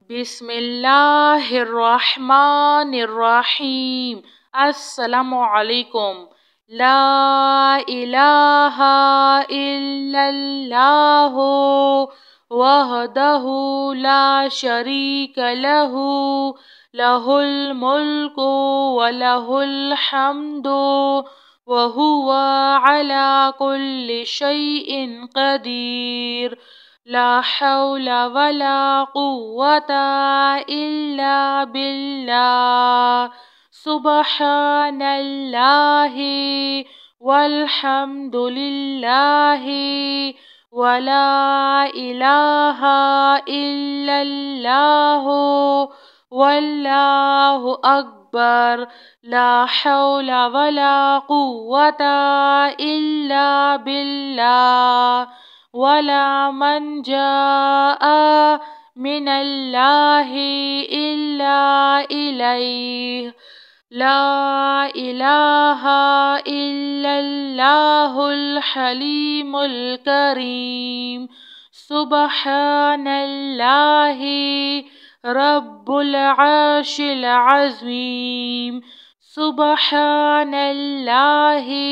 बिस्मिल्लाहिर्रहमानिर्रहीम। अस्सलामुअलैकुम। ला इलाहा इल्लल्लाहु वहदहु ला शरीक लहु लहुल मुल्कु व लहुल हम्दु व हुवा अला कुल्लि शैइन क़दीर। ला हौला वला कुव्वता इल्ला बिल्लाह। सुब्हानल्लाहि वल्हम्दुलिल्लाहि वला इलाहा इल्लल्लाहु वल्लाहु अकबर। ला हौला वला कुव्वता इल्ला बिल्लाह। वला मंजाअ मिनल्लाहि इल्ला इलैह। ला इलाहा इल्लल्लाहुल हलीमुल करीम। सुब्हानल्लाहि रब्बुल अर्शिल अज़ीम। सुब्हानल्लाहि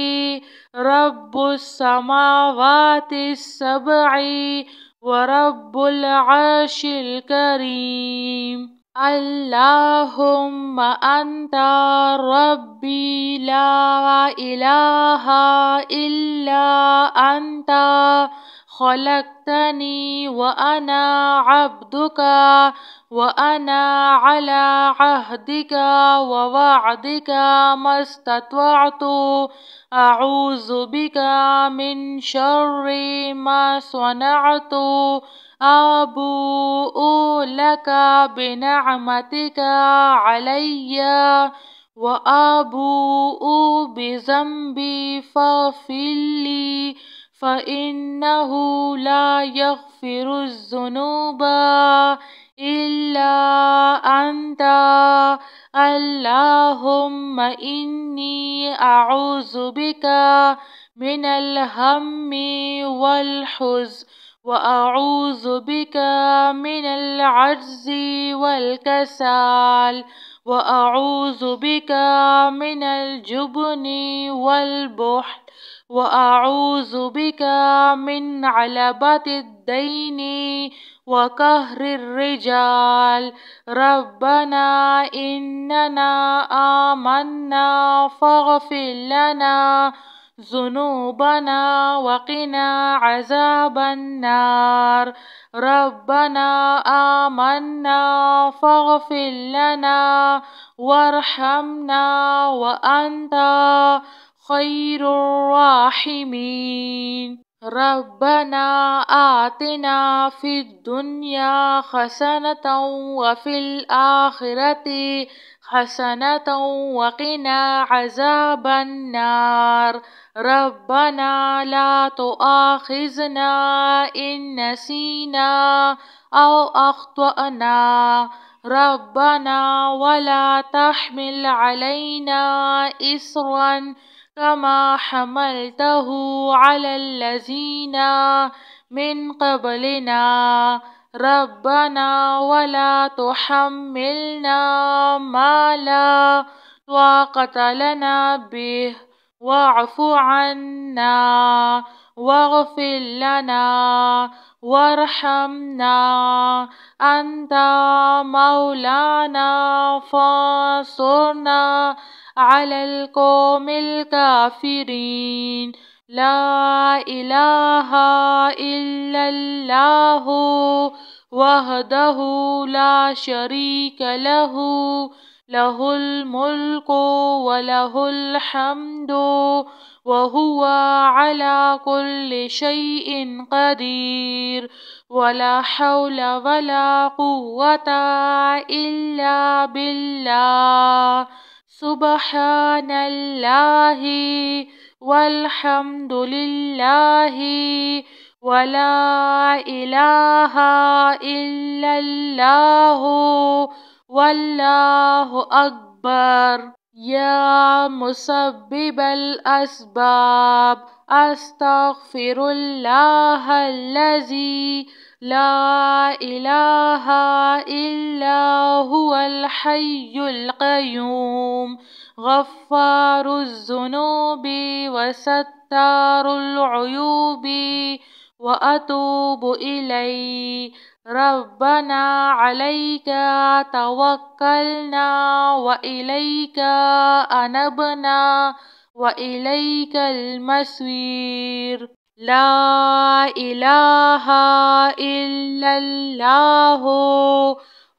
रब्बुस समावातिस सबई व रब्बुल अर्शिल करीम। अल्लाहुम्मा अंता रब्बी ला इलाहा इल्ला अंता खलक़तनी व अना अब्दुका व अना अला अहदिका व वअदिका मस्तत्वअतु अऊज़ु बिका मिन शर्रि मा सनअतु। अबूउ लका बिनिअमतिका अलैया व अबूउ बिज़ंबी फ़ग़फ़िरली फ़इन्नहु ला यग़फ़िरुज़्ज़ुनूबा इल्ला अंता। अल्लाहुम्मा इन्नी अऊज़ु बिका मिनल हम्मि वल हुज़्न व अऊज़ु बिका मिनल अज्ज़ि वल कसाल व अऊज़ु बिका मिनल जुब्नि वल बुख्ल व अऊज़ु बिका मिन गलबतिद दैनि व कहरिर रिजाल। रब्बना इन्नना आमन्ना फ़ग़फ़िर लना ज़ुनूबना व क़िना अज़ाबन नार। रब्बना आमन्ना फ़ग़फ़िर लना वरहमना व अंता ख़ैरुर राहिमीन। रब्बना आतिना फ़िद दुनिया हसनतन व फ़िल आखिरति हसनतन व क़िना अज़ाबन नार। रब्बना ला तुआख़िज़ना इन नसीना औ अख़्तअना। रब्बना वला तहमिल अलैना इस्रन कमा हमलतहु अलल्लज़ीना मिन क़ब्लिना। रब्बना वला तुहम्मिलना मा ला ताक़त लना बिह वअफ़ु अन्ना वग़फ़िर लना वरहमना अंता मौलाना फ़ंसुरना अलल क़ौमिल काफ़िरीन। ला इलाहा इल्लल्लाहु वहदहु ला शरीक लहु लहुल मुल्कु व लहुल हम्दु व हुवा अला कुल्लि शैइन क़दीर। वला हौला वला कुव्वता इल्ला बिल्लाह। सुब्हानल्लाहि वल्हम्दुलिल्लाहि वला इलाहा इल्लल्लाहु वल्लाहु अकबर। या मुसब्बिबल अस्बाब अस्तग़फिरुल्लाहल्लज़ी لا إله إلا هو الحي القيوم غفار الذنوب وستار العيوب وأتوب إليه. ربنا عليك توكلنا وإليك أنبنا وإليك المصير. لا إله إلا الله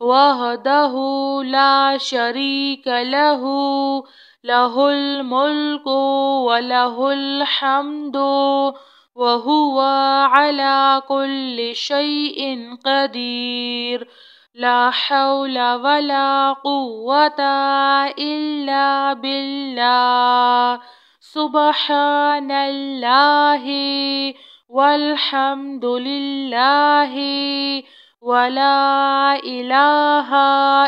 وحده لا شريك له له الملك وله الحمد وهو على كل شيء قدير. لا حول ولا قوة إلا بالله. سبحان الله والحمد لله ولا إله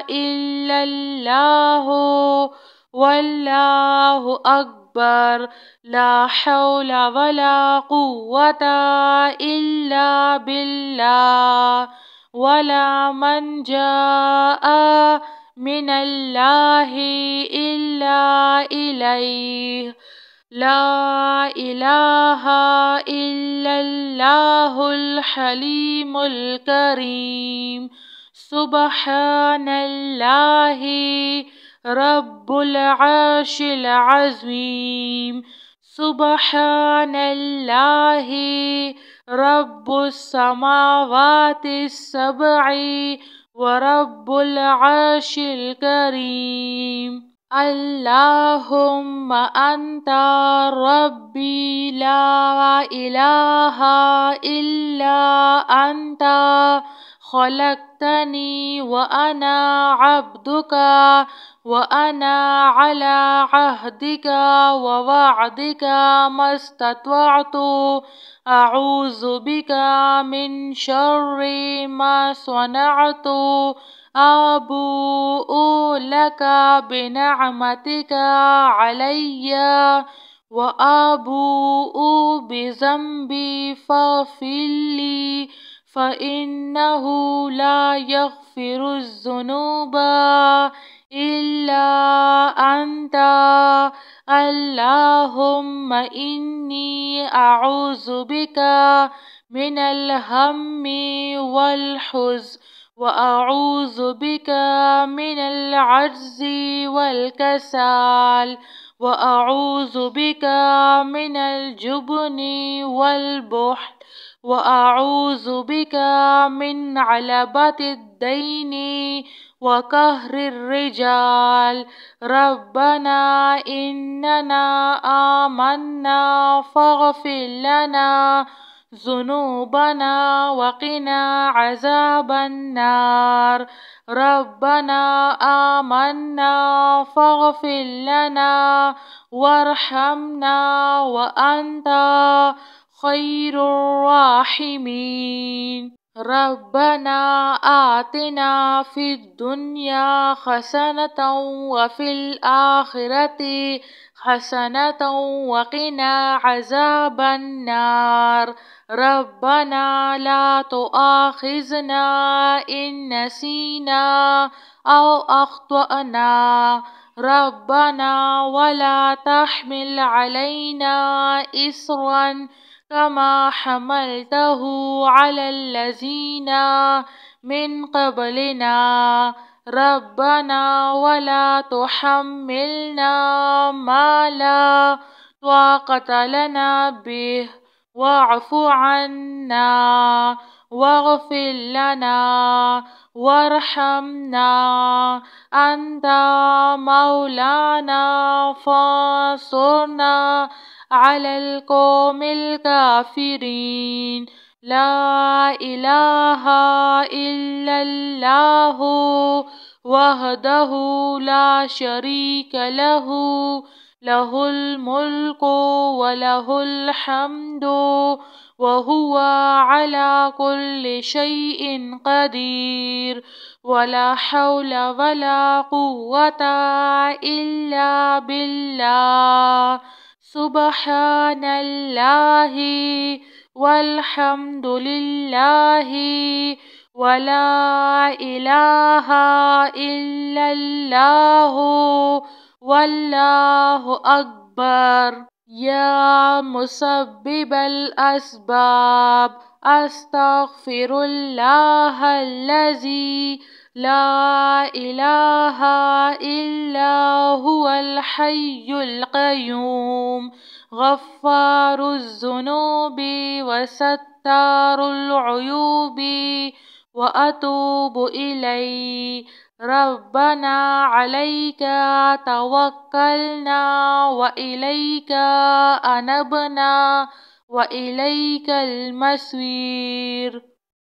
إلا الله والله أكبر. لا حول ولا قوة إلا بالله. ولا من جاء من الله إلا إليه. لا إله إلا الله الحليم الكريم. سبحان الله رب العرش العظيم. سبحان الله رب السماوات السبع ورب العرش الكريم. اللهم أنت ربي لا إله إلا أنت خلقتني وأنا عبدك وأنا على عهدك ووعدك ما استطعت. أعوذ بك من شر ما صنعت. أبوء لك بنعمتك علي وأبوء بذنبي فاغفر لي فإنه لا يغفر الذنوب إلا أنت. اللهم إني أعوذ بك من الهم والحزن وأعوذ بك من العجز والكسل وأعوذ بك من الجبن والبخل وأعوذ بك من علبة الدين وقهر الرجال. ربنا إننا آمنا فاغفر لنا ذنوبنا وقنا عذاب النار. ربنا آمنا فاغفر لنا وارحمنا وأنت خير الراحمين. ربنا آتنا في الدنيا حسنة وفي الآخرة حسنة وقنا عذاب النار. ربنا لا تؤاخذنا إن نسينا أو أخطأنا. ربنا ولا تحمل علينا إصرا كما حملته على الذين من قبلنا. ربنا ولا تحملنا ما لا طاقة لنا به واعف عنا واغفر لنا وارحمنا. أنت مولانا فانصرنا على القوم الكافرين. لا إله إلا الله وحده لا شريك له له الملك وله الحمد وهو على كل شيء قدير. ولا حول ولا قوة إلا بالله. سبحان الله والحمد لله ولا إله إلا الله والله أكبر. يا مسبب الأسباب أستغفر الله الذي لا إله إلا هو الحي القيوم غفار الذنوب وستار العيوب وأتوب إليه. ربنا عليك توكلنا وإليك أنبنا وإليك المصير.